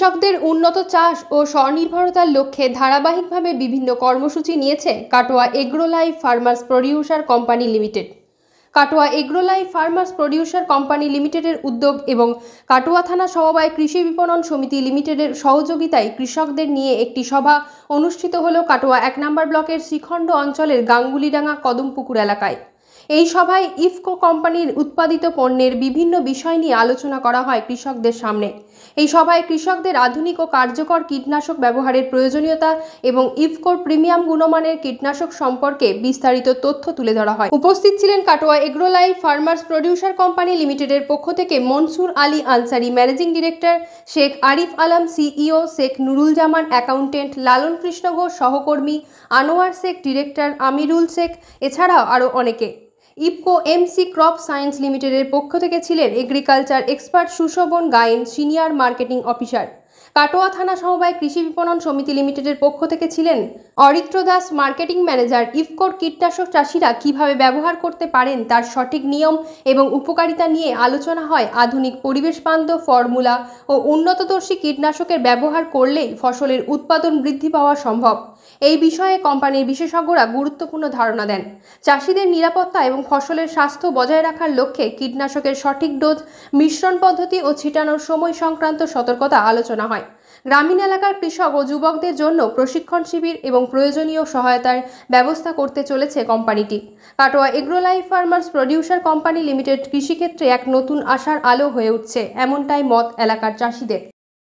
কৃষকদের উন্নত চাষ ও স্বনির্ভরতার লক্ষ্যে ধারাবাহিকভাবে বিভিন্ন কর্মসূচি নিয়েছে Katwa agro life farmers producer company limited. Katwa agro life farmers producer company লিমিটেডের উদ্যোগ এবং কাটোয়া থানা সমবায় কৃষি বিপণন সমিতি লিমিটেডের সহযোগিতায় কৃষকদের নিয়ে একটি সভা অনুষ্ঠিত হলো কাটোয়া 1 নম্বর ব্লকের শ্রীখণ্ড অঞ্চলের গাঙ্গুলিডাঙ্গা কদমপুকুর এলাকায়। এই সভায় ইফকো কোম্পানির উৎপাদিত পণ্যের বিভিন্ন বিষয় নিয়ে আলোচনা করা হয় কৃষকদের সামনে। এই সভায় কৃষকদের আধুনিক ও কার্যকর কীটনাশক ব্যবহারের প্রয়োজনীয়তা এবং ইফকোর প্রিমিয়াম গুণমানের কীটনাশক সম্পর্কে বিস্তারিত তথ্য তুলে ধরা হয়। উপস্থিত ছিলেন Katwa agro life farmers producer company লিমিটেডের পক্ষ থেকে Mansur Ali Ansari managing director, Sheikh Arif Alam CEO, Sheikh Nurul Zaman accountant, Lalan Krishna Ghosh সহকর্মী, আনোয়ার শেখ ডিরেক্টর, আমিরুল শেখ এছাড়াও আরও অনেকে। ইফকো এমসি ক্রপ সায়েন্স লিমিটেডের পক্ষ থেকে ছিলেন agriculture expert Sushovan Gayen, senior marketing officer. Katwa থানা সমবায় কৃষি বিপণন সমিতি লিমিটেডের পক্ষ থেকে ছিলেন অরিত্র দাস, মার্কেটিং ম্যানেজার। ইফকোর কীটনাশক চাষিরা কিভাবে ব্যবহার করতে পারেন তার সঠিক নিয়ম এবং উপকারিতা নিয়ে আলোচনা হয়। আধুনিক পরিবেশ বান্ধব ফর্মুলা ও উন্নতদর্শী কীটনাশকের ব্যবহার করলেই ফসলের উৎপাদন বৃদ্ধি পাওয়া সম্ভব। এই বিষয়ে কোম্পানির বিশেষজ্ঞরা গুরুত্বপূর্ণ ধারণা দেন। চাষিদের নিরাপত্তা এবং ফসলের স্বাস্থ্য বজায় রাখার লক্ষ্যে কীটনাশকের সঠিক ডোজ, মিশ্রণ পদ্ধতি ও ছিটানোর সময় সংক্রান্ত সতর্কতা আলোচনা হয়। গ্রামীণ এলাকার কৃষক ও যুবকদের জন্য প্রশিক্ষণ শিবির এবং প্রয়োজনীয় সহায়তার ব্যবস্থা করতে চলেছে কোম্পানিটি। Katwa agro life farmers producer company limited কৃষিক্ষেত্রে এক নতুন আশার আলো হয়ে উঠছে, এমনটাই মত এলাকার চাষিদের।